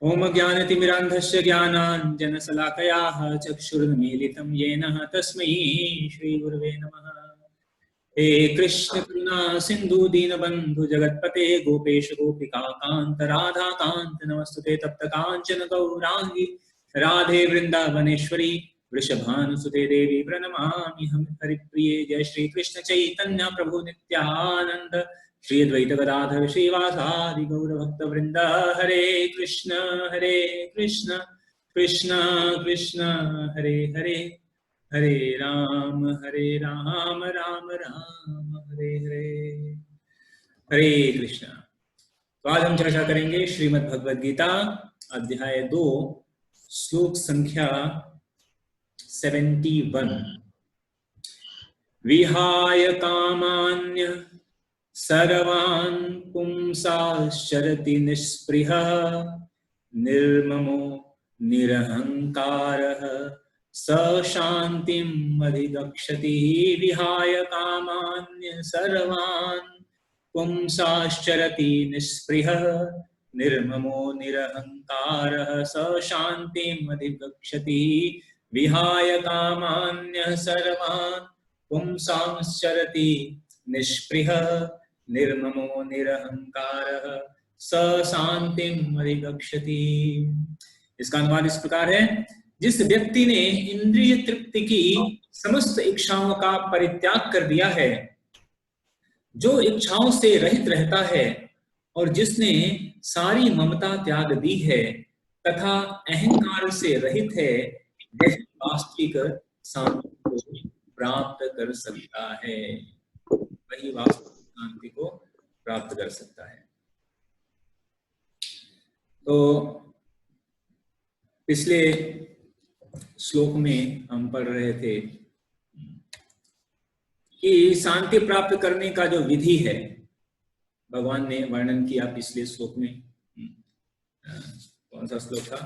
ओम ज्ञानतिमिरान्धस्य ज्ञानाञ्जनशलाकयाः चक्षुरुन्मीलितं येन तस्मै श्रीगुरवे नमः। हे कृष्ण करुणा सिन्धु दीनबन्धु जगत्पते गोपेश गोपिका कान्त राधा कान्त नमस्तुते तप्त काञ्चन गौरांगी राधे वृन्दावनेश्वरी वृषभानुसुते देवी प्रणमामि हम हरिप्रिये। जय श्री कृष्ण चैतन्य प्रभु नित्यानंद श्री अद्वैत गदाधर श्रीवासादि गौर भक्त वृंद। हरे कृष्ण कृष्ण कृष्ण हरे हरे, हरे राम राम राम हरे हरे। हरे कृष्ण। तो आज हम चर्चा करेंगे श्रीमद् भगवद गीता अध्याय 2 श्लोक संख्या 71। विहाय कामान्य सर्वान् पुंसाश्चरति निःस्पृहः निर्ममो निरहंकारः स शान्तिम् अधिगच्छति। विहाय कामान्य सर्वान् पुंसाश्चरति निःस्पृहः निर्ममो निरहंकारः स शान्तिम् अधिगच्छति। विहाय कामान्य सर्वान् पुंसाश्चरति निःस्पृहः निर्ममो निरहंकारः स शान्तिम् अधिगच्छति। इसका अनुवाद इस प्रकार है। जिस व्यक्ति ने इंद्रिय तृप्ति की समस्त इच्छाओं का परित्याग कर दिया है, जो इच्छाओं से रहित रहता है और जिसने सारी ममता त्याग दी है तथा अहंकार से रहित है, वह वास्तविक शांति को प्राप्त कर सकता है। वही वास्तविक शांति को प्राप्त कर सकता है। तो पिछले श्लोक में हम पढ़ रहे थे कि शांति प्राप्त करने का जो विधि है भगवान ने वर्णन किया पिछले श्लोक में। कौन सा श्लोक था?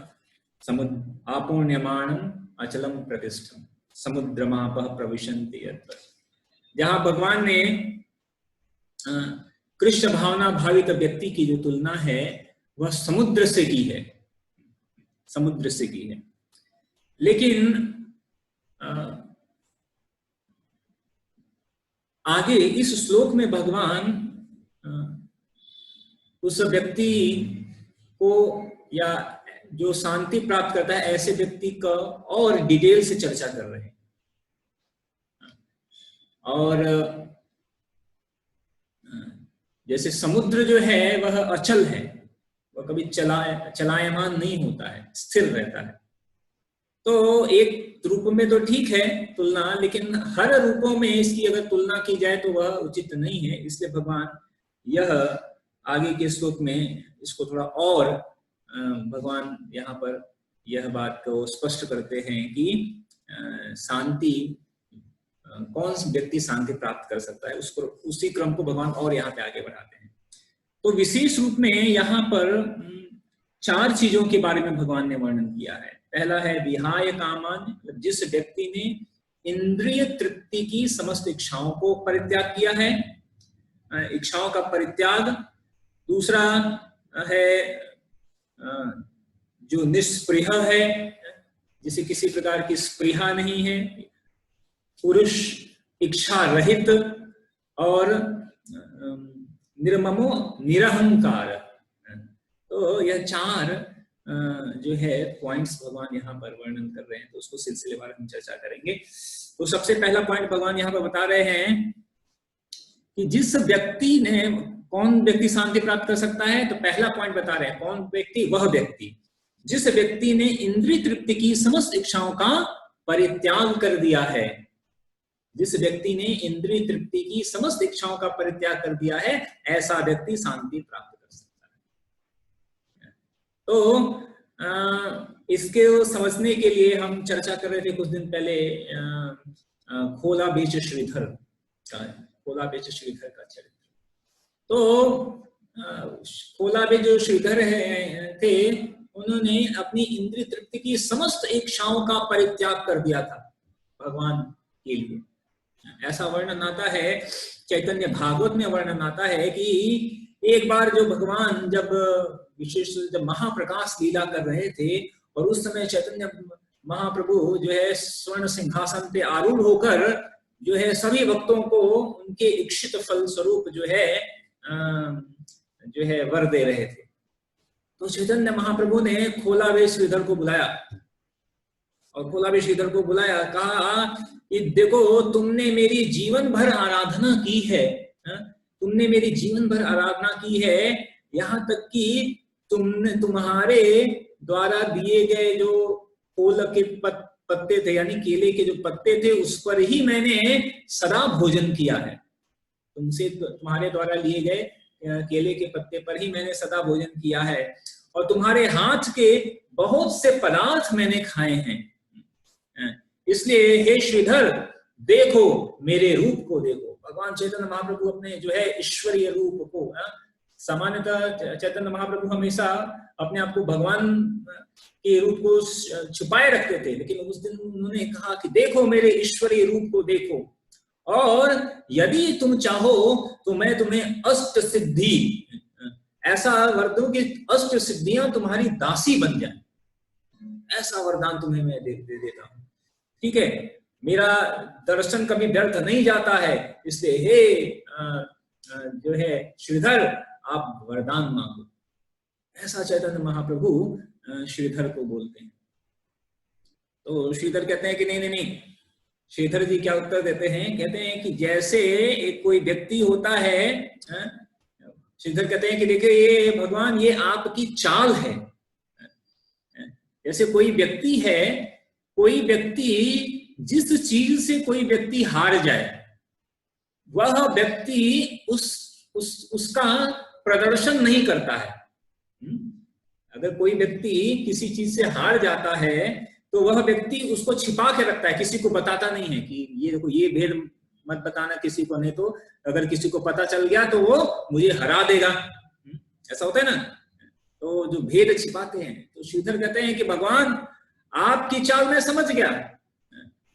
आपूर्ण्यमाणम अचलम प्रतिष्ठम समुद्रमापः प्रविशन्ति यत्र। जहां भगवान ने कृष्ण भावना भावित व्यक्ति की जो तुलना है वह समुद्र से की है, समुद्र से की है। लेकिन आगे इस श्लोक में भगवान उस व्यक्ति को या जो शांति प्राप्त करता है ऐसे व्यक्ति का और डिटेल से चर्चा कर रहे हैं। और जैसे समुद्र जो है वह अचल है, वह कभी चलायमान नहीं होता है, स्थिर रहता है। तो एक रूप में तो ठीक है तुलना, लेकिन हर रूपों में इसकी अगर तुलना की जाए तो वह उचित नहीं है। इसलिए भगवान यह आगे के श्लोक में इसको थोड़ा और भगवान यहाँ पर यह बात को स्पष्ट करते हैं कि शांति कौन सा व्यक्ति शांति प्राप्त कर सकता है, उसको उसी क्रम को भगवान और यहाँ पे आगे बढ़ाते हैं। तो विशेष रूप में यहाँ पर 4 चीजों के बारे में भगवान ने वर्णन किया है। पहला है विहाय कामान्य, जिस व्यक्ति ने इंद्रिय तृप्ति की समस्त इच्छाओं को परित्याग किया है, इच्छाओं का परित्याग। दूसरा है जो निस्पृह है, जिसे किसी प्रकार की स्पृहा नहीं है, पुरुष इच्छा रहित और निर्ममो निरहंकार। तो यह 4 जो है पॉइंट्स भगवान यहाँ पर वर्णन कर रहे हैं, तो उसको सिलसिलेवार हम चर्चा करेंगे। तो सबसे पहला पॉइंट भगवान यहाँ पर बता रहे हैं कि जिस व्यक्ति ने, कौन व्यक्ति शांति प्राप्त कर सकता है, तो पहला पॉइंट बता रहे हैं कौन व्यक्ति, वह व्यक्ति जिस व्यक्ति ने इंद्रिय तृप्ति की समस्त इच्छाओं का परित्याग कर दिया है। जिस व्यक्ति ने इंद्रिय तृप्ति की समस्त इच्छाओं का परित्याग कर दिया है, ऐसा व्यक्ति शांति प्राप्त कर सकता है। तो इसके समझने के लिए हम चर्चा कर रहे थे कुछ दिन पहले खोला बेच श्रीधर का चरित्र। तो खोला बेच जो श्रीधर थे, उन्होंने अपनी इंद्रिय तृप्ति की समस्त इच्छाओं का परित्याग कर दिया था भगवान के लिए। ऐसा वर्णन आता है, चैतन्य भागवत में वर्णन आता है कि एक बार जो भगवान जब विशेष जब महाप्रकाश लीला कर रहे थे और उस समय चैतन्य महाप्रभु जो है स्वर्ण सिंहासन पे आरूढ़ होकर जो है सभी भक्तों को उनके इच्छित फल स्वरूप जो है वर दे रहे थे। तो चैतन्य महाप्रभु ने खोला वे श्रीधर को बुलाया और खोला वे श्रीधर को बुलाया, कहा कि देखो तुमने मेरी जीवन भर आराधना की है, तुमने मेरी जीवन भर आराधना की है, यहाँ तक कि तुमने तुम्हारे द्वारा दिए गए जो फूल के पत्ते थे यानी केले के जो पत्ते थे उस पर ही मैंने सदा भोजन किया है। तुमसे तुम्हारे द्वारा लिए गए केले के पत्ते पर ही मैंने सदा भोजन किया है और तुम्हारे हाथ के बहुत से पदार्थ मैंने खाए हैं। इसलिए हे श्रीधर देखो मेरे रूप को देखो। भगवान चैतन्य महाप्रभु अपने जो है ईश्वरीय रूप को, सामान्यतः चैतन्य महाप्रभु हमेशा अपने आप को भगवान के रूप को छुपाए रखते थे, लेकिन उस दिन उन्होंने कहा कि देखो मेरे ईश्वरीय रूप को देखो और यदि तुम चाहो तो मैं तुम्हें अष्ट सिद्धि ऐसा वर दूं कि अष्ट सिद्धियां तुम्हारी दासी बन जाए, ऐसा वरदान तुम्हें मैं दे देता हूं। ठीक है, मेरा दर्शन कभी व्यर्थ नहीं जाता है, इसलिए हे जो है श्रीधर आप वरदान मांगो। ऐसा चैतन्य महाप्रभु श्रीधर को बोलते हैं। तो श्रीधर कहते हैं कि नहीं नहीं नहीं। श्रीधर जी क्या उत्तर देते हैं, कहते हैं कि जैसे एक कोई व्यक्ति होता है, श्रीधर कहते हैं कि देखिए ये भगवान ये आपकी चाल है। जैसे कोई व्यक्ति है, कोई व्यक्ति जिस चीज से कोई व्यक्ति हार जाए वह व्यक्ति उसका प्रदर्शन नहीं करता है। अगर कोई व्यक्ति किसी चीज से हार जाता है तो वह व्यक्ति उसको छिपा के रखता है, किसी को बताता नहीं है कि ये देखो ये भेद मत बताना किसी को, नहीं तो अगर किसी को पता चल गया तो वो मुझे हरा देगा, ऐसा होता है ना। तो जो भेद छिपाते हैं, तो श्रीधर कहते हैं कि भगवान आपकी चाल में समझ गया,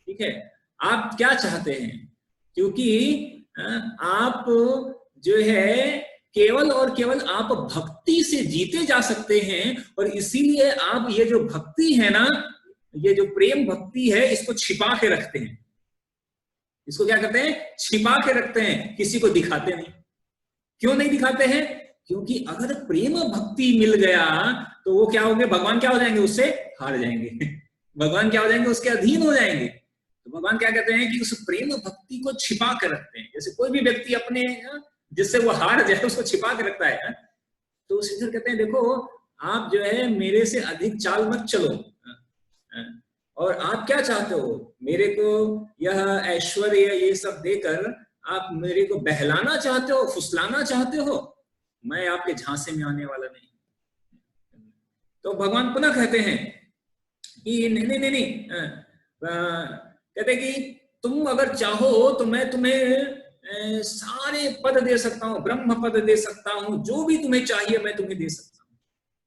ठीक है, आप क्या चाहते हैं, क्योंकि आप जो है केवल और केवल आप भक्ति से जीते जा सकते हैं और इसीलिए आप ये जो भक्ति है ना, ये जो प्रेम भक्ति है इसको छिपा के रखते हैं। इसको क्या करते हैं, छिपा के रखते हैं, किसी को दिखाते नहीं। क्यों नहीं दिखाते हैं, क्योंकि अगर प्रेम भक्ति मिल गया तो वो क्या होंगे, भगवान क्या हो जाएंगे, उससे हार जाएंगे भगवान क्या हो जाएंगे, उसके अधीन हो जाएंगे। तो भगवान क्या कहते हैं कि उस प्रेम भक्ति को छिपा कर रखते हैं। जैसे कोई भी व्यक्ति अपने जिससे वो हार जाए उसको छिपा के रखता है, तो श्रीधर कहते हैं देखो आप जो है मेरे से अधिक चाल मत चलो, और आप क्या चाहते हो, मेरे को यह ऐश्वर्य ये सब देकर आप मेरे को बहलाना चाहते हो, फुसलाना चाहते हो, मैं आपके झांसे में आने वाला नहीं। तो भगवान पुनः कहते हैं कि नहीं नहीं नहीं, नहीं कहते कि तुम अगर चाहो तो मैं तुम्हें सारे पद दे सकता हूँ, ब्रह्म पद दे सकता हूँ, जो भी तुम्हें चाहिए मैं तुम्हें दे सकता हूँ।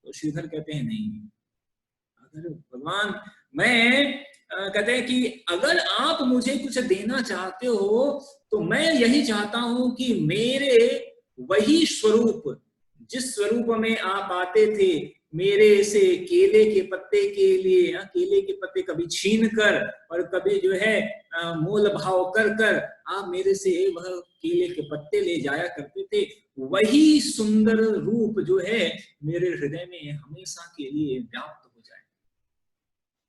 तो श्रीधर कहते हैं नहीं, अगर भगवान मैं कहते हैं कि अगर आप मुझे कुछ देना चाहते हो तो मैं यही चाहता हूं कि मेरे वही स्वरूप, जिस स्वरूप में आप आते थे, मेरे से केले के पत्ते के लिए, केले के पत्ते कभी छीन कर और कभी जो है मोल भाव कर कर आप मेरे से वह केले के पत्ते ले जाया करते थे, वही सुंदर रूप जो है मेरे हृदय में हमेशा के लिए व्याप्त हो जाए,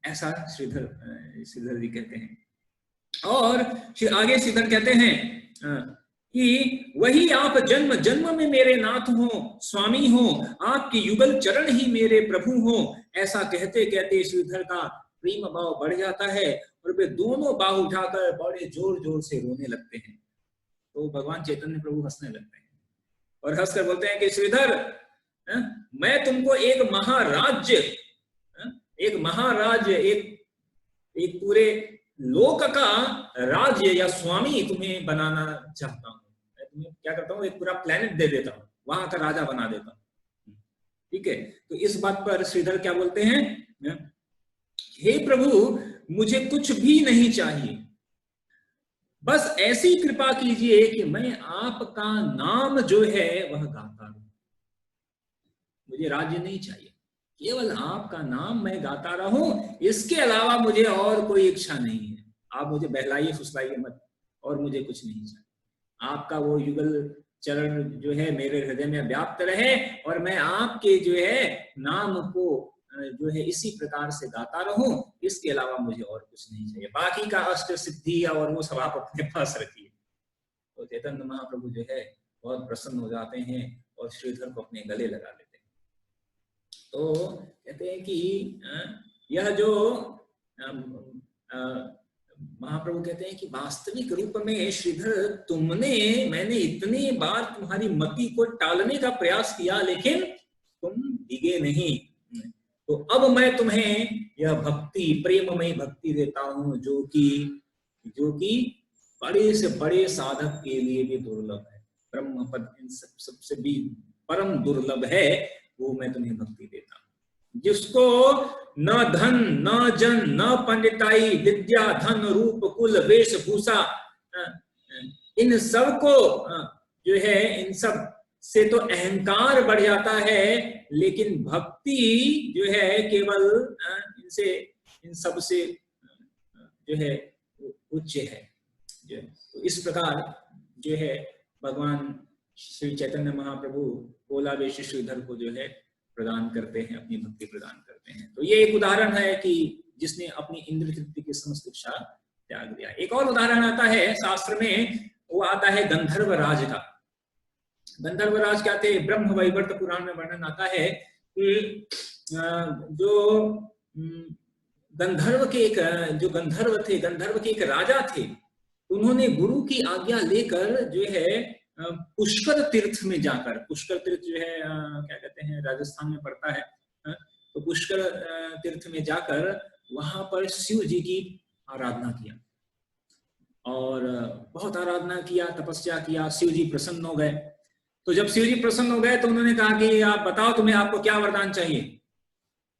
ऐसा श्रीधर जी कहते हैं। और आगे श्रीधर कहते हैं कि वही आप जन्म जन्म में मेरे नाथ हो, स्वामी हो, आपके युगल चरण ही मेरे प्रभु हो। ऐसा कहते कहते श्रीधर का प्रेम भाव बढ़ जाता है और वे दोनों बाहु उठाकर बड़े जोर जोर से रोने लगते हैं। तो भगवान चैतन्य प्रभु हंसने लगते हैं और हंसकर बोलते हैं कि श्रीधर मैं तुमको एक महाराज्य, एक पूरे लोक का राज्य या स्वामी तुम्हें बनाना चाहता हूं। मैं तुम्हें क्या करता हूं, एक पूरा प्लेनेट दे देता हूं, वहां का राजा बना देता हूं। ठीक है, तो इस बात पर श्रीधर क्या बोलते हैं, हे प्रभु मुझे कुछ भी नहीं चाहिए, बस ऐसी कृपा कीजिए कि मैं आपका नाम जो है वह गाता रहूं। मुझे राज्य नहीं चाहिए, केवल आपका नाम मैं गाता रहूं, इसके अलावा मुझे और कोई इच्छा नहीं है। आप मुझे बहलाइए फुसलाइए मत, और मुझे कुछ नहीं चाहिए। आपका वो युगल चरण जो है मेरे हृदय में व्याप्त रहे, और मैं आपके जो है नाम को जो है इसी प्रकार से गाता रहूं, इसके अलावा मुझे और कुछ नहीं चाहिए। बाकी का अष्ट सिद्धि और वो सब आप अपने पास रखिए। तो चैतन्य महाप्रभु जो है बहुत प्रसन्न हो जाते हैं और श्रीधर को अपने गले लगा लेते हैं। तो कहते हैं कि यह जो महाप्रभु कहते हैं कि वास्तविक रूप में श्रीधर मैंने इतनी बार तुम्हारी मति को टालने का प्रयास किया, लेकिन तुम डिगे नहीं। तो अब मैं तुम्हें यह भक्ति, प्रेममय भक्ति देता हूं, जो कि बड़े से बड़े साधक के लिए भी दुर्लभ है। ब्रह्म पद इन सबसे भी परम दुर्लभ है, वो मैं तुम्हें भक्ति देता हूं, जिसको न धन न जन न पंडिताई विद्या धन रूप कुल वेशभूषा इन सब को जो है इन सब से तो अहंकार बढ़ जाता है, लेकिन भक्ति जो है केवल इन सब से जो है उच्च है। तो इस प्रकार जो है भगवान श्री चैतन्य महाप्रभु गोलावेश श्रीधर को जो है प्रदान करते हैं, अपनी भक्ति प्रदान करते हैं। तो ये एक उदाहरण है कि जिसने अपनी इंद्र तृप्ति की समस्त इच्छा त्याग दिया। एक और उदाहरण आता है शास्त्र में, वो आता है गंधर्व राज का। गंधर्व राज क्या थे? ब्रह्म वैवर्त पुराण में वर्णन आता है कि जो गंधर्व के एक राजा थे, उन्होंने गुरु की आज्ञा लेकर जो है पुष्कर तीर्थ में जाकर, पुष्कर तीर्थ जो है क्या कहते हैं, राजस्थान में पड़ता है, तो पुष्कर तीर्थ में जाकर वहां पर शिव जी की आराधना किया, और बहुत आराधना किया, तपस्या किया। शिव जी प्रसन्न हो गए। तो जब शिव जी प्रसन्न हो गए तो उन्होंने कहा कि आप बताओ तुम्हें आपको क्या वरदान चाहिए।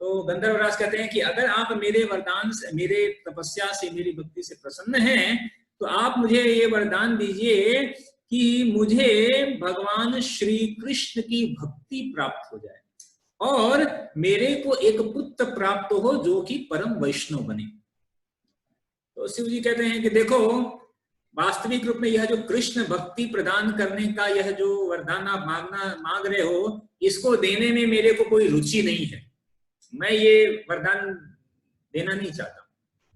तो गंधर्वराज कहते हैं कि अगर आप मेरे वरदान से, मेरे तपस्या से, मेरी भक्ति से प्रसन्न हैं, तो आप मुझे ये वरदान दीजिए कि मुझे भगवान श्री कृष्ण की भक्ति प्राप्त हो जाए और मेरे को एक पुत्र प्राप्त हो जो कि परम वैष्णव बने। तो शिव जी कहते हैं कि देखो, वास्तविक रूप में यह जो कृष्ण भक्ति प्रदान करने का यह जो वरदान आप मांग रहे हो, इसको देने में मेरे को कोई रुचि नहीं है। मैं ये वरदान देना नहीं चाहता,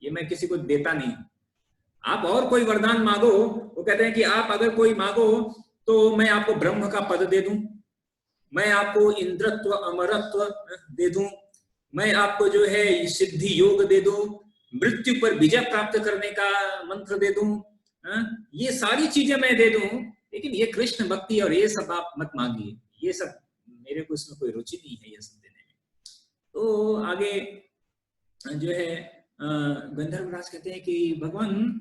ये मैं किसी को देता नहीं। आप और कोई वरदान मांगो। वो कहते हैं कि आप अगर कोई मांगो तो मैं आपको ब्रह्म का पद दे दूं, मैं आपको इंद्रत्व अमरत्व दे दूं, मैं आपको जो है सिद्धि योग दे दूं, मृत्यु पर विजय प्राप्त करने का मंत्र दे दूं, ये सारी चीजें मैं दे दूं, लेकिन ये कृष्ण भक्ति और ये सब आप मत मांगिए, ये सब मेरे को इसमें कोई रुचि नहीं है ये सब देने में। तो आगे जो है गंधर्वराज कहते हैं कि भगवान,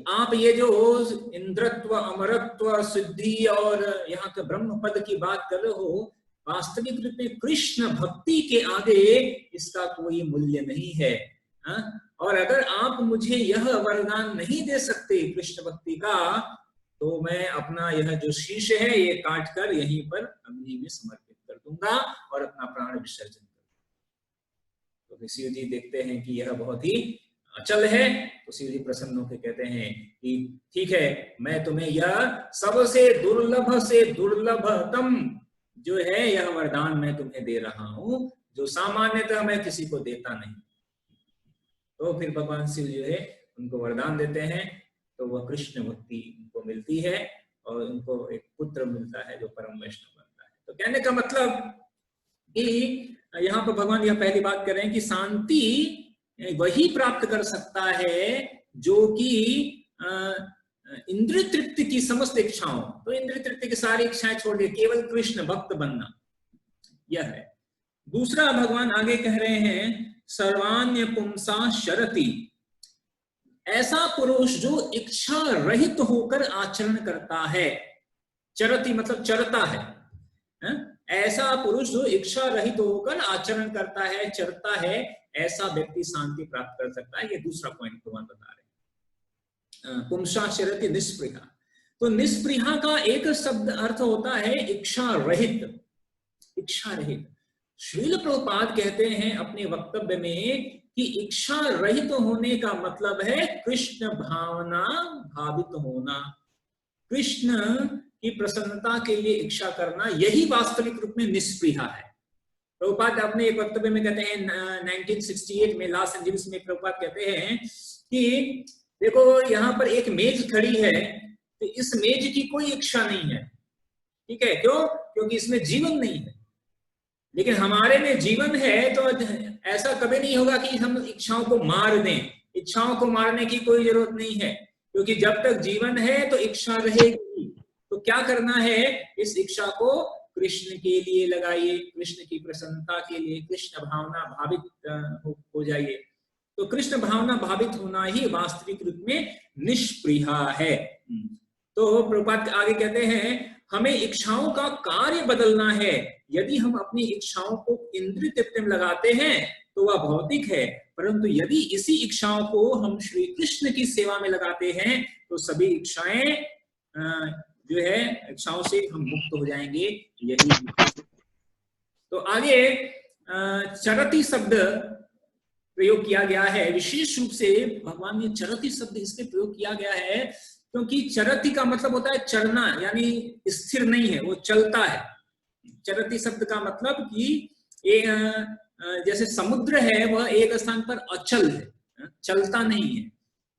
आप ये जो इंद्रत्व अमरत्व सिद्धि और यहाँ के ब्रह्म पद की बात कर रहे हो, वास्तविक रूप में कृष्ण भक्ति के आगे इसका कोई मूल्य नहीं है। और अगर आप मुझे यह वरदान नहीं दे सकते कृष्ण भक्ति का, तो मैं अपना यह जो शीश है ये काट कर यहीं पर अग्नि में समर्पित कर दूंगा और अपना प्राण विसर्जन कर दूंगा। तो शिव जी देखते हैं कि यह बहुत ही अचल है, तो शिव जी प्रसन्न होकर कहते हैं कि ठीक है, मैं तुम्हें यह सबसे दुर्लभ से दुर्लभतम जो है यह वरदान मैं तुम्हें दे रहा हूं, जो सामान्यतः मैं किसी को देता नहीं। तो फिर भगवान शिव जो है उनको वरदान देते हैं, तो वह कृष्ण भक्ति उनको मिलती है और उनको एक पुत्र मिलता है जो परम वैष्णव बनता है। तो कहने का मतलब कि यहाँ पर भगवान यह पहली बात कर रहे हैं कि शांति वही प्राप्त कर सकता है जो कि इंद्रिय तृप्ति की समस्त इच्छाओं, तो इंद्रिय तृप्ति की सारी इच्छाएं छोड़ के केवल कृष्ण भक्त बनना, यह है। दूसरा भगवान आगे कह रहे हैं, सर्वान्य पुंसा शरति, ऐसा पुरुष जो इच्छा रहित होकर आचरण करता है। चरति मतलब चरता है, ऐसा पुरुष जो इच्छा रहित होकर आचरण करता है, चरता है, ऐसा व्यक्ति शांति प्राप्त कर सकता है। ये दूसरा पॉइंट भगवान बता रहे हैं। पुंसा शरति निष्पृहा, तो निष्पृहा का एक शब्द अर्थ होता है इच्छा रहित। इच्छा रहित। श्रील प्रभुपाद कहते हैं अपने वक्तव्य में कि इच्छा रहित होने का मतलब है कृष्ण भावना भावित होना, कृष्ण की प्रसन्नता के लिए इच्छा करना, यही वास्तविक रूप में निष्प्रिया है। प्रभुपाद अपने एक वक्तव्य में कहते हैं 1968 में लॉस एंजलिस में प्रभुपाद कहते हैं कि देखो यहाँ पर एक मेज खड़ी है, तो इस मेज की कोई इच्छा नहीं है, ठीक है, क्यों? क्योंकि इसमें जीवन नहीं है। लेकिन हमारे में जीवन है, तो ऐसा कभी नहीं होगा कि हम इच्छाओं को मार दें। इच्छाओं को मारने की कोई जरूरत नहीं है, क्योंकि जब तक जीवन है तो इच्छा रहेगी। तो क्या करना है, इस इच्छा को कृष्ण के लिए लगाइए, कृष्ण की प्रसन्नता के लिए, कृष्ण भावना भावित हो जाइए। तो कृष्ण भावना भावित होना ही वास्तविक रूप में निष्प्रिया है। तो प्रभुपाद आगे कहते हैं हमें इच्छाओं का कार्य बदलना है। यदि हम अपनी इच्छाओं को इंद्रिय तृप्ति में लगाते हैं तो वह भौतिक है, परंतु यदि इसी इच्छाओं को हम श्री कृष्ण की सेवा में लगाते हैं तो सभी इच्छाएं जो है इच्छाओं से हम मुक्त हो जाएंगे। यही तो आगे चरति शब्द प्रयोग किया गया है। विशेष रूप से भगवान ने चरति शब्द इसलिए प्रयोग किया गया है क्योंकि चरति का मतलब होता है चलना, यानी स्थिर नहीं है, वो चलता है। चरति शब्द का मतलब कि जैसे समुद्र है वह एक स्थान पर अचल है, चलता नहीं है,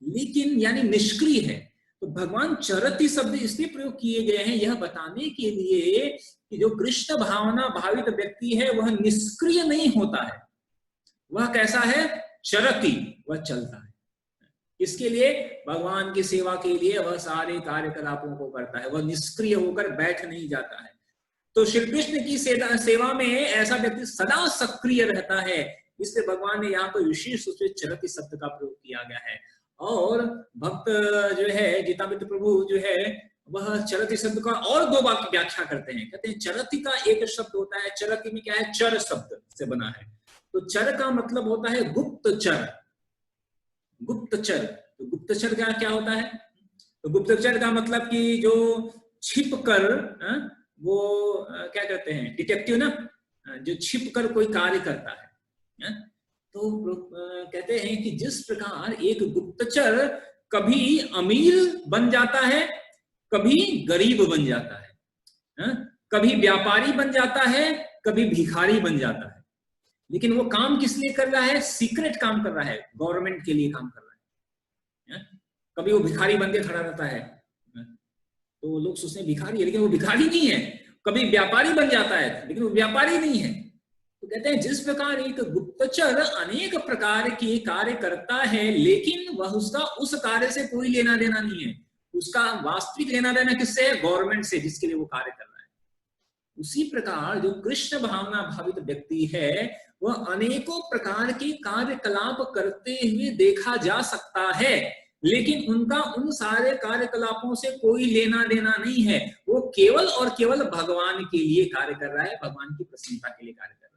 लेकिन यानी निष्क्रिय है। तो भगवान चरति शब्द इसलिए प्रयोग किए गए हैं यह बताने के लिए कि जो कृष्ण भावना भावित व्यक्ति है वह निष्क्रिय नहीं होता है, वह कैसा है, चरति, वह चलता है। इसके लिए भगवान की सेवा के लिए वह सारे कार्यकलापों को करता है, वह निष्क्रिय होकर बैठ नहीं जाता है। तो श्री कृष्ण की सेवा में ऐसा व्यक्ति सदा सक्रिय रहता है, इसलिए भगवान ने यहाँ पर विशेष रूप से चरति शब्द का प्रयोग किया गया है। और भक्त जो है गीतामित्र प्रभु जो है वह चरति शब्द का और दो वाक्य व्याख्या करते हैं। कहते हैं चरति का एक शब्द होता है, चरति में क्या है, चर शब्द से बना है। तो चर का मतलब होता है गुप्तचर, गुप्तचर। तो गुप्तचर का क्या होता है, तो गुप्तचर का मतलब कि जो छिप कर वो क्या करते हैं, डिटेक्टिव ना, जो छिप कर कोई कार्य करता है। तो कहते हैं कि जिस प्रकार एक गुप्तचर कभी अमीर बन जाता है, कभी गरीब बन जाता है, कभी व्यापारी बन जाता है, कभी भिखारी बन जाता है, लेकिन वो काम किस लिए कर रहा है, सीक्रेट काम कर रहा है, गवर्नमेंट के लिए काम कर रहा है। कभी वो भिखारी बन के खड़ा रहता है तो लोग सोचते हैं भिखारी है, लेकिन वो भिखारी नहीं है। कभी व्यापारी बन जाता है लेकिन वो व्यापारी नहीं है। तो कहते हैं जिस प्रकार एक गुप्तचर अनेक प्रकार के कार्य करता है, लेकिन वह उसका उस कार्य से कोई लेना देना नहीं है, उसका वास्तविक लेना देना किससे है, गवर्नमेंट से, जिसके लिए वो कार्य कर रहा है। उसी प्रकार जो कृष्ण भावना भावित व्यक्ति है वह अनेकों प्रकार के कार्यकलाप करते हुए देखा जा सकता है, लेकिन उनका उन सारे कार्यकलापों से कोई लेना देना नहीं है। वो केवल और केवल भगवान के लिए कार्य कर रहा है, भगवान की प्रसन्नता के लिए कार्य कर रहा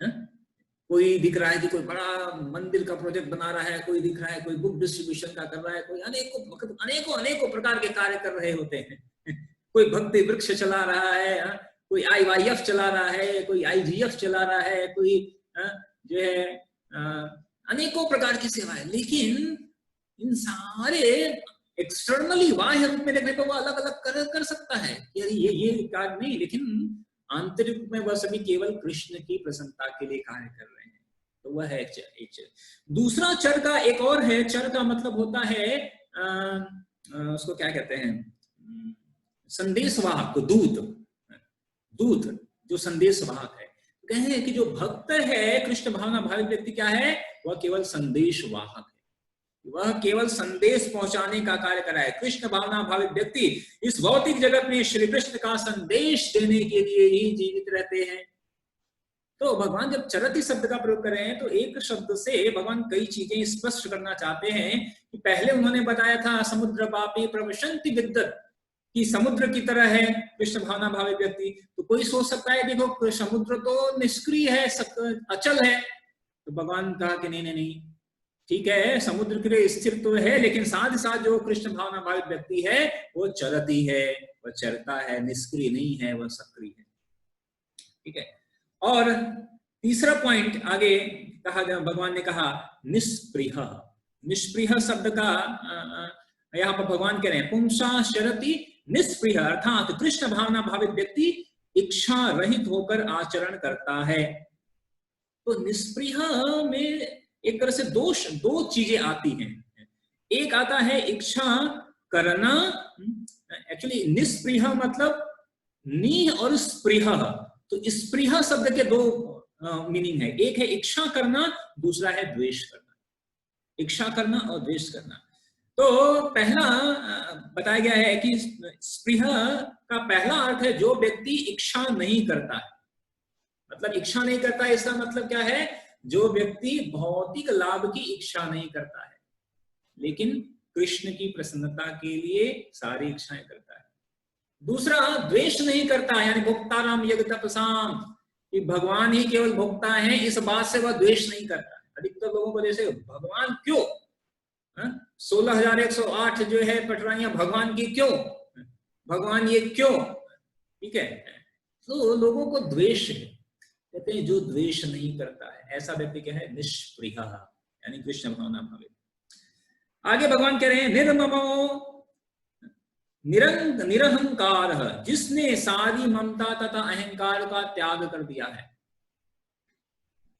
है। कोई दिख रहा है कि कोई बड़ा मंदिर का प्रोजेक्ट बना रहा है, कोई दिख रहा है कोई बुक डिस्ट्रीब्यूशन का कर रहा है, कोई अनेकों प्रकार के कार्य कर रहे होते हैं। कोई भक्ति वृक्ष चला रहा है, कोई IYF चला रहा है, कोई IGF चला रहा है, कोई जो है अनेकों प्रकार की सेवाएं। लेकिन इन सारे एक्सटर्नली बाह्य रूप में देखने पर वो अलग अलग कर सकता है, ये कार्य नहीं, लेकिन आंतरिक में वह सभी केवल कृष्ण की प्रसन्नता के लिए कार्य कर रहे हैं। तो वह है एक चर। दूसरा चर का एक और है, चर का मतलब होता है उसको क्या कहते हैं, संदेशवाहक, दूत जो संदेशवाहक है। कहें कि जो भक्त है कृष्ण भावना भावित व्यक्ति क्या है, वह केवल संदेशवाहक है, वह केवल संदेश पहुंचाने का कार्य कर रहा है। कृष्ण भावना भावित व्यक्ति इस भौतिक जगत में श्री कृष्ण का संदेश देने के लिए ही जीवित रहते हैं। तो भगवान जब चरति शब्द का प्रयोग कर रहे हैं तो एक शब्द से भगवान कई चीजें स्पष्ट करना चाहते हैं। कि पहले उन्होंने बताया था समुद्र पापी प्रवशन्ति विद्वत्, कि समुद्र की तरह है कृष्ण भावना भावित व्यक्ति। तो कोई सोच सकता है देखो समुद्र तो निष्क्रिय है, अचल है। तो भगवान कहा कि नहीं, ठीक है, समुद्र के लिए स्थिर तो है, लेकिन साथ ही साथ जो कृष्ण भावना भावित व्यक्ति है वो चरती है, वह चरता है, निष्क्रिय नहीं है, वह सक्रिय है। ठीक है। और तीसरा पॉइंट आगे कहा गया, भगवान ने कहा निष्पृह। निष्पृह शब्द का यहाँ पर भगवान कह रहे हैं पुंसा शरति निष्पृह, अर्थात कृष्ण भावना भावित व्यक्ति इच्छा रहित होकर आचरण करता है। तो निष्पृह में एक तरह से दो चीजें आती हैं। एक आता है इच्छा करना, एक्चुअली निष्पृह मतलब नि और स्पृह, तो स्पृह शब्द के दो मीनिंग है। एक है इच्छा करना, दूसरा है द्वेष करना। इच्छा करना और द्वेष करना। तो पहला बताया गया है कि स्पृह का पहला अर्थ है जो व्यक्ति इच्छा नहीं करता है। मतलब इच्छा नहीं करता है इसका मतलब क्या है, जो व्यक्ति भौतिक लाभ की इच्छा नहीं करता है लेकिन कृष्ण की प्रसन्नता के लिए सारी इच्छाएं करता है। दूसरा द्वेष नहीं करता, यानी भोक्ताराम यज्ञ तपसाम, कि भगवान ही केवल भोक्ता है, इस बात से वह द्वेष नहीं करता। अधिकतर लोगों को जैसे भगवान क्यों, 16,108 जो है पटराइयां भगवान की क्यों, भगवान ये क्यों, ठीक है। तो लोगों को द्वेष है, कहते हैं जो द्वेष नहीं करता है ऐसा व्यक्ति क्या है, निष्पृह, यानी कृष्ण भावना भावित। आगे भगवान कह रहे हैं निर्ममो निरहंकार, जिसने सारी ममता तथा अहंकार का त्याग कर दिया है।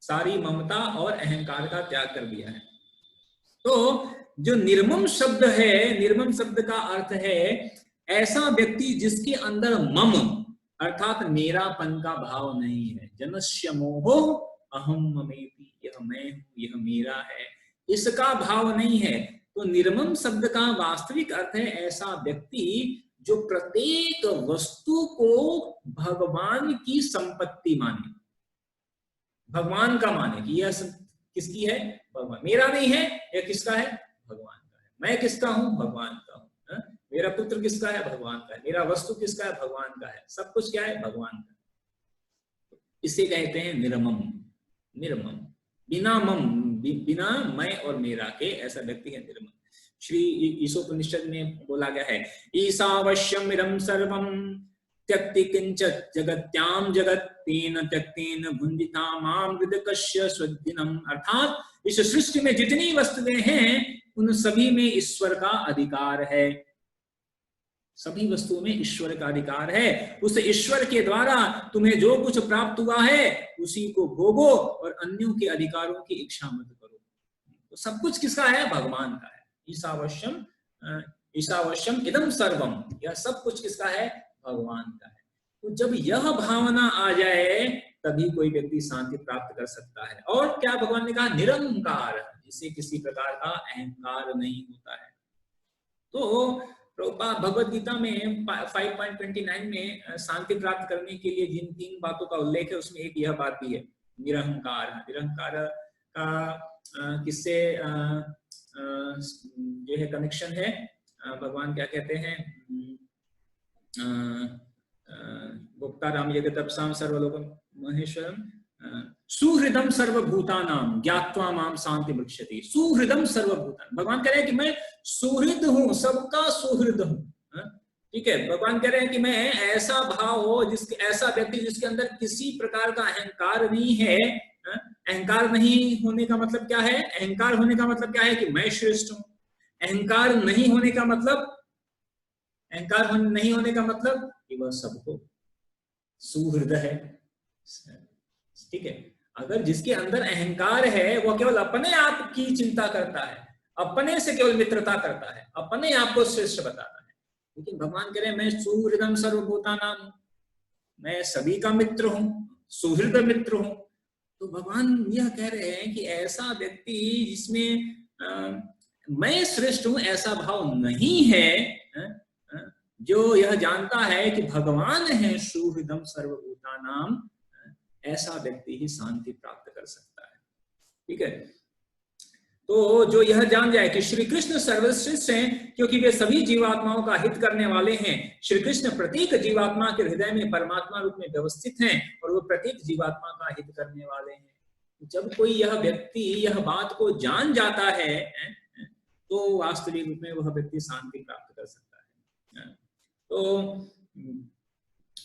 सारी ममता और अहंकार का त्याग कर दिया है। तो जो निर्मम शब्द है, निर्मम शब्द का अर्थ है ऐसा व्यक्ति जिसके अंदर मम अर्थात मेरापन का भाव नहीं है। जनस्य मोहो अहम ममेति, यह मैं हूं, यह मेरा है, इसका भाव नहीं है। तो निर्मम शब्द का वास्तविक अर्थ है ऐसा व्यक्ति जो प्रत्येक वस्तु को भगवान की संपत्ति माने, भगवान का माने कि यह किसकी है, भगवान। मेरा नहीं है, यह किसका है, भगवान का है। मैं किसका हूं, भगवान का हूं। मेरा पुत्र किसका है, भगवान का है। मेरा वस्तु किसका है, भगवान का है। सब कुछ क्या है, भगवान का। इसे कहते हैं निर्मम। निर्मम बिना मम, बिना मैं और मेरा के, ऐसा व्यक्ति है निर्मम। श्री ईशोपनिषद में बोला गया है ईशावश्यम इदं सर्वं त्यक्ति किंचित् जगत्याम जगत तेन त्यक्तेन भुंजिता माम विदकस्य स्वदिनम। अर्थात इस सृष्टि में जितनी वस्तुएं हैं उन सभी में ईश्वर का अधिकार है। सभी वस्तुओं में ईश्वर का अधिकार है। उस ईश्वर के द्वारा तुम्हें जो कुछ प्राप्त हुआ है उसी को भोगो और अन्यों के अधिकारों की इच्छा मत करो। तो सब कुछ किसका है, भगवान का है। ईशावश्यम ईशावश्यम इदं सर्वम, यह सब कुछ किसका है, भगवान का है। तो जब यह भावना आ जाए तभी कोई व्यक्ति शांति प्राप्त कर सकता है। और क्या भगवान ने कहा, निरंकार, जिसे किसी प्रकार का अहंकार नहीं होता है। तो प्रभुपाद भगवद गीता में 5.29 में शांति प्राप्त करने के लिए जिन 3 बातों का उल्लेख है उसमें एक यह बात भी है, निरहंकार। निरहंकार का किससे जो है कनेक्शन है, भगवान क्या कहते हैं, भोक्ता राम यज्ञ तपसाम सर्वलोकम महेश्वरम सुहृदम सर्वभूतानाम ज्ञात्वा माम शांति वृक्षति। सुहृदम सर्वभूतान, भगवान कह रहे हैं कि मैं सुहृद हूं, सबका सुहृद हूं। ठीक है, भगवान कह रहे हैं कि मैं ऐसा भाव हो, जिसके ऐसा व्यक्ति जिसके अंदर किसी प्रकार का अहंकार नहीं है। अहंकार नहीं होने का मतलब क्या है, अहंकार होने का मतलब क्या है कि मैं श्रेष्ठ हूं। अहंकार नहीं होने का मतलब, अहंकार नहीं होने का मतलब कि वह सबको सुहृद है। ठीक है, अगर जिसके अंदर अहंकार है वह केवल अपने आप की चिंता करता है, अपने से केवल मित्रता करता है, अपने आप को श्रेष्ठ बताता है। लेकिन भगवान कह रहे हैं मैं सुहृदम सर्वभूतानां, मैं सभी का मित्र हूं, सुहृद मित्र हूं। तो भगवान यह कह रहे हैं कि ऐसा व्यक्ति जिसमें मैं श्रेष्ठ हूं ऐसा भाव नहीं है, जो यह जानता है कि भगवान है सुहृदम सर्वभूतानां, ऐसा व्यक्ति ही शांति प्राप्त कर सकता है। ठीक है, तो जो यह जान जाए कि श्री कृष्ण सर्वश्रेष्ठ हैं क्योंकि वे सभी जीवात्माओं का हित करने वाले हैं। श्री कृष्ण प्रत्येक जीवात्मा के हृदय में परमात्मा रूप में व्यवस्थित हैं और वो प्रत्येक जीवात्मा का हित करने वाले हैं। जब कोई यह व्यक्ति यह बात को जान जाता है तो वास्तविक रूप में वह व्यक्ति शांति प्राप्त कर सकता है। तो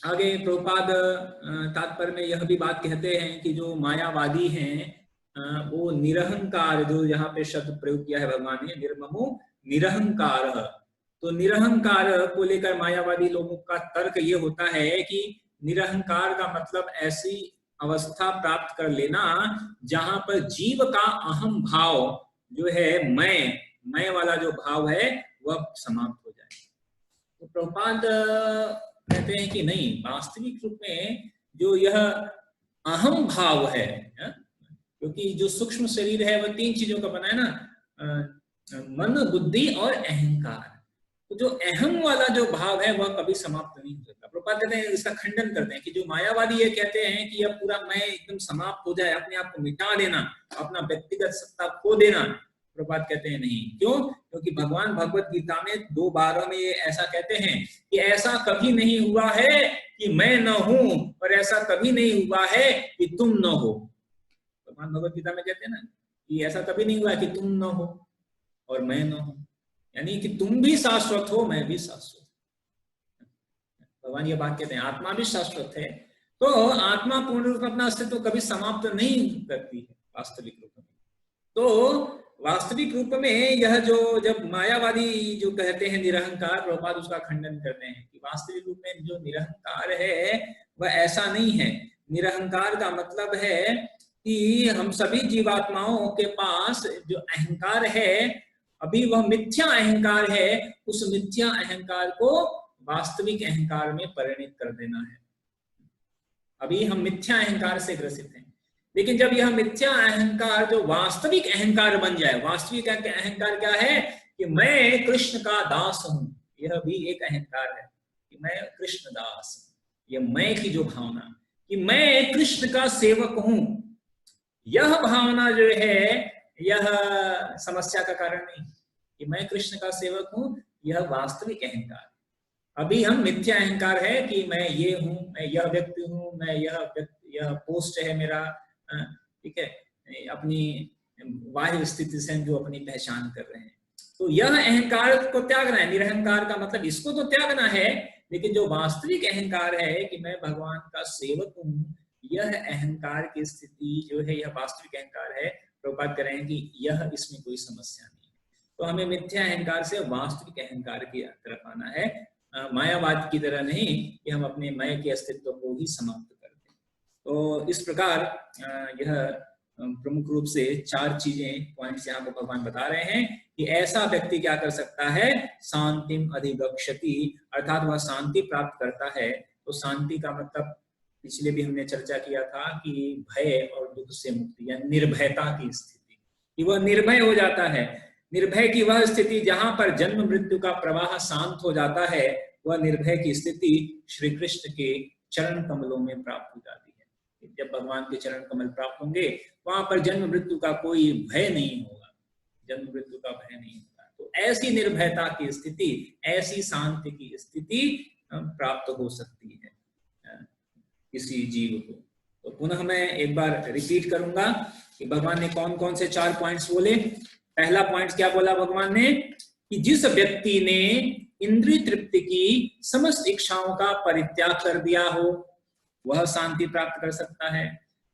आगे प्रभुपाद तात्पर्य में यह भी बात कहते हैं कि जो मायावादी हैं वो निरहंकार, जो यहाँ पे शब्द प्रयोग किया है भगवान ने, निर्ममो निरहंकार, तो निरहंकार को लेकर मायावादी लोगों का तर्क ये होता है कि निरहंकार का मतलब ऐसी अवस्था प्राप्त कर लेना जहां पर जीव का अहम भाव जो है, मैं वाला जो भाव है वह समाप्त हो जाए। तो प्रभुपाद कहते हैं कि नहीं, वास्तविक रूप में जो यह अहम भाव है, क्योंकि जो सूक्ष्म शरीर है वह 3 चीजों का बना है ना, मन, बुद्धि और अहंकार। तो जो अहम वाला जो भाव है वह कभी समाप्त नहीं हो सकता। प्रभुपाद कहते हैं, इसका खंडन करते हैं कि जो मायावादी ये कहते हैं कि यह पूरा मैं एकदम समाप्त हो जाए, अपने आप को मिटा देना, अपना व्यक्तिगत सत्ता खो देना, प्रभुपाद कहते हैं नहीं। क्यों? क्योंकि भगवान भगवत गीता में 2 बारों में ये ऐसा कहते हैं कि ऐसा कभी नहीं हुआ है कि मैं न हूं, और ऐसा कभी नहीं हुआ है कि तुम न हो। भगवान भगवत गीता में कहते हैं ना कि ऐसा कभी नहीं हुआ कि तुम न हो और मैं न हूं, यानी कि तुम भी शाश्वत हो, मैं भी शाश्वत। भगवान ये बात कहते हैं, आत्मा भी शाश्वत है। तो आत्मा पूर्ण रूप में अपना अस्तित्व कभी समाप्त नहीं करती है वास्तविक रूप में। तो वास्तविक रूप में यह जो जब मायावादी जो कहते हैं निरहंकार, प्रभुपाद उसका खंडन करते हैं कि वास्तविक रूप में जो निरहंकार है वह ऐसा नहीं है। निरहंकार का मतलब है कि हम सभी जीवात्माओं के पास जो अहंकार है अभी वह मिथ्या अहंकार है, उस मिथ्या अहंकार को वास्तविक अहंकार में परिणित कर देना है। अभी हम मिथ्या अहंकार से ग्रसित हैं, लेकिन जब यह मिथ्या अहंकार जो वास्तविक अहंकार बन जाए, वास्तविक अहंकार क्या है कि मैं कृष्ण का दास हूं, यह भी एक अहंकार है कि मैं कृष्ण दास, यह मैं की जो भावना कि मैं कृष्ण का सेवक हूं, यह भावना जो है यह समस्या का कारण नहीं कि मैं कृष्ण का सेवक हूं, यह वास्तविक अहंकार। अभी हम मिथ्या अहंकार है कि मैं ये हूं, मैं यह व्यक्ति हूं, मैं यह पोस्ट है मेरा, ठीक है, अपनी बाह्य स्थिति से जो अपनी पहचान कर रहे हैं। तो यह अहंकार को त्यागना है। निरहंकार का मतलब इसको तो त्यागना है, लेकिन जो वास्तविक अहंकार है कि मैं भगवान का सेवक हूं, यह अहंकार की स्थिति जो है यह वास्तविक अहंकार है। प्रभुपाद कह रहे हैं कि यह इसमें कोई समस्या नहीं है। तो हमें मिथ्या अहंकार से वास्तविक अहंकार की तरफ आना है, मायावाद की तरह नहीं कि हम अपने मैं के अस्तित्व को ही समाप्त कर दें। तो इस प्रकार यह प्रमुख रूप से 4 चीजें पॉइंट्स यहाँ पर भगवान बता रहे हैं कि ऐसा व्यक्ति क्या कर सकता है, शांतिम अधिगच्छति, अर्थात वह शांति प्राप्त करता है। तो शांति का मतलब पिछले भी हमने चर्चा किया था कि भय और दुख से मुक्ति या निर्भयता की स्थिति, कि वह निर्भय हो जाता है। निर्भय की वह स्थिति जहां पर जन्म मृत्यु का प्रवाह शांत हो जाता है, वह निर्भय की स्थिति श्री कृष्ण के चरण कमलों में प्राप्त हो जाती है। जब भगवान के चरण कमल प्राप्त होंगे वहां पर जन्म मृत्यु का कोई भय नहीं होगा, जन्म मृत्यु का भय नहीं होगा। तो ऐसी निर्भयता की स्थिति, ऐसी शांति की स्थिति प्राप्त हो सकती है किसी जीव को। तो पुनः मैं एक बार रिपीट करूंगा कि भगवान ने कौन कौन से 4 पॉइंट्स बोले। पहला पॉइंट क्या बोला भगवान ने कि जिस व्यक्ति ने इंद्रिय तृप्ति की समस्त इच्छाओं का परित्याग कर दिया हो वह शांति प्राप्त कर सकता है।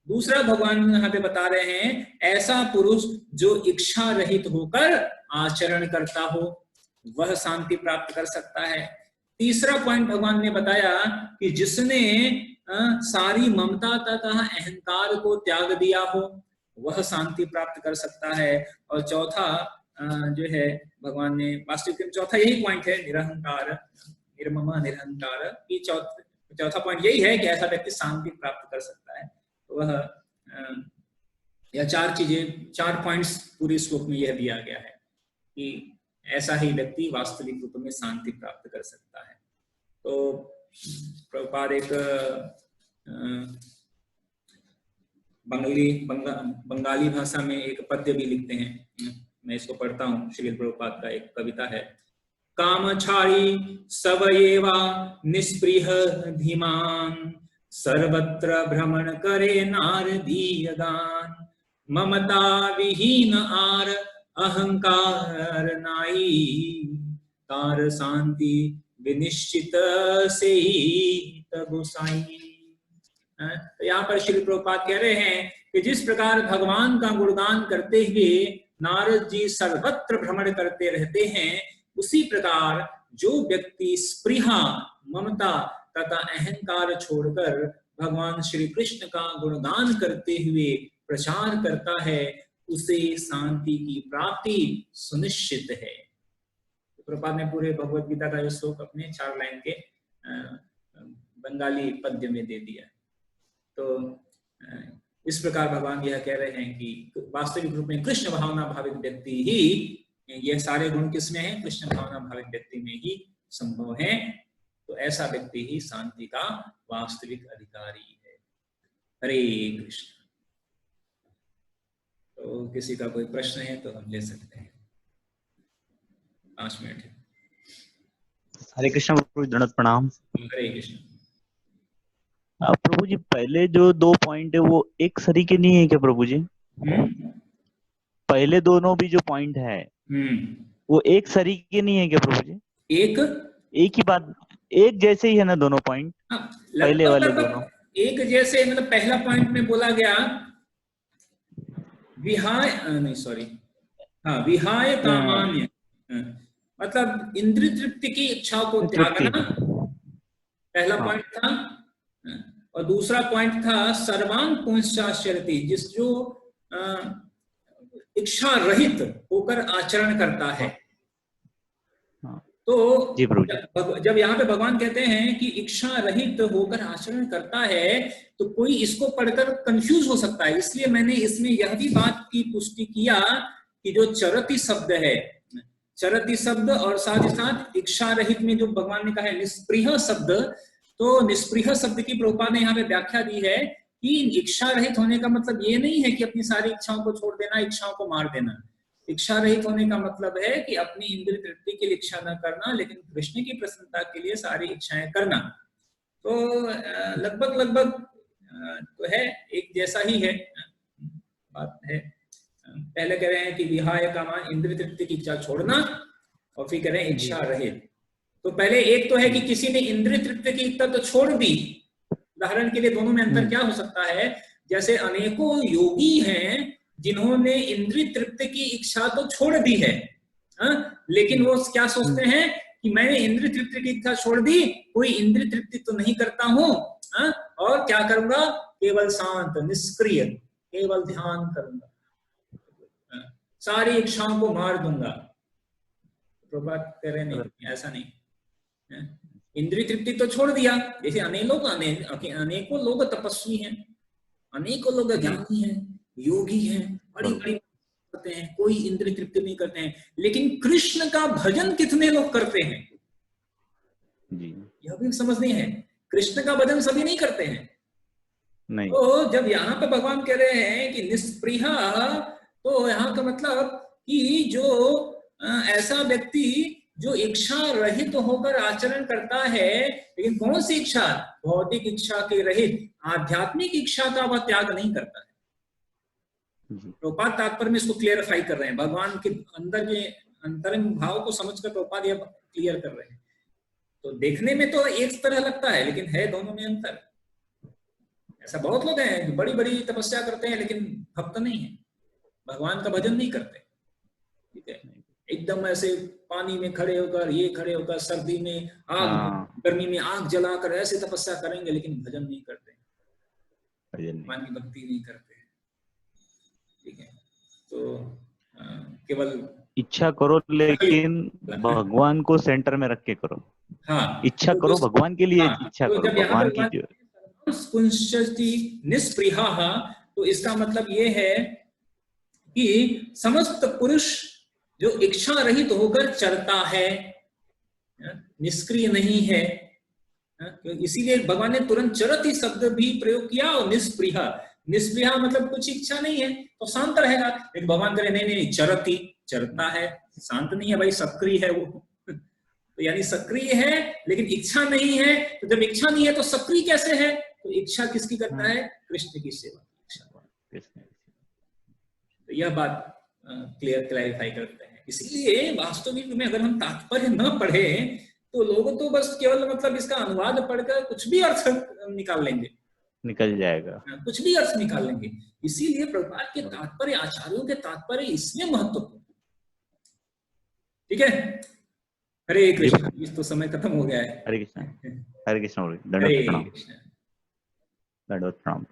दूसरा भगवान यहाँ पे बता रहे हैं ऐसा पुरुष जो इच्छा रहित होकर आचरण करता हो वह शांति प्राप्त कर सकता है। तीसरा पॉइंट भगवान ने बताया कि जिसने सारी ममता तथा अहंकार को त्याग दिया हो वह शांति प्राप्त कर सकता है। और चौथा जो है भगवान ने, वास्तविक में चौथा यही पॉइंट है, निरहंकार, निर्ममा निरहंकार की चौथा पॉइंट यही है कि ऐसा व्यक्ति शांति प्राप्त कर सकता है। तो वह यह 4 चीजें, 4 पॉइंट्स पूरे श्लोक में यह दिया गया है कि ऐसा ही व्यक्ति वास्तविक रूप में शांति प्राप्त कर सकता है। तो प्रभुपाद एक बंगाली भाषा में एक पद्य भी लिखते हैं, मैं इसको पढ़ता हूँ। श्रील प्रभुपाद का एक कविता है। कामचारी सवयेवा निष्प्रिय धीमान सर्वत्र भ्रमण करे नारदीय गान ममता विहीन आर अहंकार नाई तार शांति विनिश्चित से ही अनंत गोसाई। तो यहाँ पर श्री प्रभुपाद कह रहे हैं कि जिस प्रकार भगवान का गुणगान करते हुए नारद जी सर्वत्र भ्रमण करते रहते हैं, उसी प्रकार जो व्यक्ति स्पृहा, ममता तथा अहंकार छोड़कर भगवान श्री कृष्ण का गुणगान करते हुए प्रचार करता है, उसे शांति की प्राप्ति सुनिश्चित है। प्रभुपाद ने पूरे भगवत गीता का ये श्लोक अपने 4 लाइन के बंगाली पद्य में दे दिया। तो इस प्रकार भगवान यह कह रहे हैं कि वास्तविक रूप में कृष्ण भावना भावित व्यक्ति ही, यह सारे गुण किसमें हैं? कृष्ण भावना भावित व्यक्ति में ही संभव है। तो ऐसा व्यक्ति ही शांति का वास्तविक अधिकारी है। हरे कृष्ण। तो किसी का कोई प्रश्न है तो हम ले सकते हैं, 5 मिनट है। हरे कृष्ण प्रभु, दंडवत प्रणाम। हरे कृष्ण। प्रभु जी, पहले जो 2 पॉइंट है वो एक सरीके नहीं है क्या प्रभु जी? पहले दोनों भी जो पॉइंट है वो एक सरीके नहीं है क्या प्रभु जी? एक ही बात, एक जैसे ही है ना दोनों पॉइंट? पहले वाले दोनों एक जैसे, मतलब पहला पॉइंट में बोला गया विहाय, नहीं सॉरी, हाँ, विहाय कामान्य, मतलब इंद्रिय तृप्ति की इच्छा को त्यागना, पहला पॉइंट था। और दूसरा पॉइंट था सर्वांग पुंश्चाश्चरति, जिस जो इच्छा रहित होकर आचरण करता है। तो जब यहाँ पे भगवान कहते हैं कि इच्छा रहित होकर आचरण करता है, तो कोई इसको पढ़कर कंफ्यूज हो सकता है। इसलिए मैंने इसमें यह भी बात की पुष्टि किया कि जो चरति शब्द है, चरति शब्द और साथ ही साथ इच्छा रहित में जो भगवान ने कहा है निष्पृह शब्द, तो निष्पृह शब्द की प्रभुपाद ने यहाँ पे व्याख्या दी है कि इच्छा रहित होने का मतलब ये नहीं है कि अपनी सारी इच्छाओं को छोड़ देना, इच्छाओं को मार देना। इच्छा रहित होने का मतलब है कि अपनी इंद्रिय तृप्ति के लिए इच्छा न करना, लेकिन कृष्ण की प्रसन्नता के लिए सारी इच्छाएं करना। तो लगभग तो है, एक जैसा ही है बात है। पहले कह रहे हैं कि विहाय कामान, इंद्रिय तृप्ति की इच्छा छोड़ना, और फिर कह रहे हैं इच्छा रहित। तो पहले एक तो है कि किसी ने इंद्रिय तृप्ति की इच्छा तो छोड़ दी। उदाहरण के लिए दोनों में अंतर क्या हो सकता है? जैसे अनेकों योगी हैं जिन्होंने इंद्रिय तृप्ति की इच्छा तो छोड़ दी है, लेकिन वो क्या सोचते हैं कि मैंने इंद्रिय तृप्ति की इच्छा छोड़ दी, कोई इंद्रिय तृप्ति तो नहीं करता हूं, और क्या करूंगा? केवल शांत निष्क्रिय केवल ध्यान करूंगा, सारी इच्छाओं को मार दूंगा। प्रभुपाद कह रहे नहीं, ऐसा नहीं। इंद्रिय तृप्ति तो छोड़ दिया, जैसे अनेकों लोग तपस्वी हैं, अनेकों लोग ज्ञानी हैं, योगी हैं, बड़ी बड़ी करते हैं, कोई इंद्रिय तृप्ति नहीं करते हैं, लेकिन कृष्ण का भजन कितने लोग करते हैं यह भी समझनी है। कृष्ण का भजन सभी नहीं करते हैं नहीं। तो जब यहाँ पे भगवान कह रहे हैं कि निष्पृहा, तो यहाँ का मतलब कि जो ऐसा व्यक्ति जो इच्छा रहित तो होकर आचरण करता है, लेकिन कौन सी इच्छा? भौतिक इच्छा के रहित, आध्यात्मिक इच्छा का वह त्याग नहीं करता है। प्रभुपाद तात्पर्य में इसको क्लियरफाई कर रहे हैं, भगवान के अंदर के अंतरंग भाव को समझकर प्रभुपाद यह क्लियर कर रहे हैं। तो देखने में तो एक तरह लगता है, लेकिन है दोनों में अंतर। ऐसा बहुत लोग हैं जो बड़ी बड़ी तपस्या करते हैं लेकिन भक्त नहीं है, भगवान का भजन नहीं करते। ठीक है, एकदम ऐसे पानी में खड़े होकर, ये खड़े होकर, सर्दी में आग, गर्मी में आग जलाकर ऐसे तपस्या करेंगे, लेकिन भजन नहीं करते, भगवान की भक्ति नहीं करते। ठीक है, तो केवल इच्छा करो, लेकिन भगवान को सेंटर में रख के करो। हाँ, इच्छा करो भगवान के लिए, इच्छा करो भगवान की। जो निष्पृहा, तो इसका मतलब ये है कि समस्त पुरुष जो इच्छा रहित होकर चलता है, निष्क्रिय नहीं है, इसीलिए भगवान ने तुरंत चरति शब्द भी प्रयोग किया। और निष्पृहा, निष्पृहा मतलब कुछ इच्छा नहीं है तो शांत रहेगा, लेकिन भगवान करे नहीं, चरति, चरता है, शांत नहीं है भाई, सक्रिय है वो। तो यानी सक्रिय है लेकिन इच्छा नहीं है। तो जब इच्छा नहीं है तो सक्रिय कैसे है? तो इच्छा किसकी करता है? कृष्ण की सेवा की इच्छा। तो यह बात क्लियरिफाई करते हैं। इसीलिए वास्तविक में अगर हम तात्पर्य न पढ़े तो लोग तो बस केवल मतलब इसका अनुवाद पढ़कर कुछ भी अर्थ निकाल लेंगे, निकल जाएगा, कुछ भी अर्थ निकाल लेंगे। इसीलिए प्रभुपाद के तात्पर्य, आचार्यों के तात्पर्य इसमें महत्वपूर्ण। ठीक है, हरे कृष्ण। इस तो समय खत्म हो गया है। हरे कृष्ण, हरे कृष्ण, हरे कृष्ण। दंडवत प्रणाम।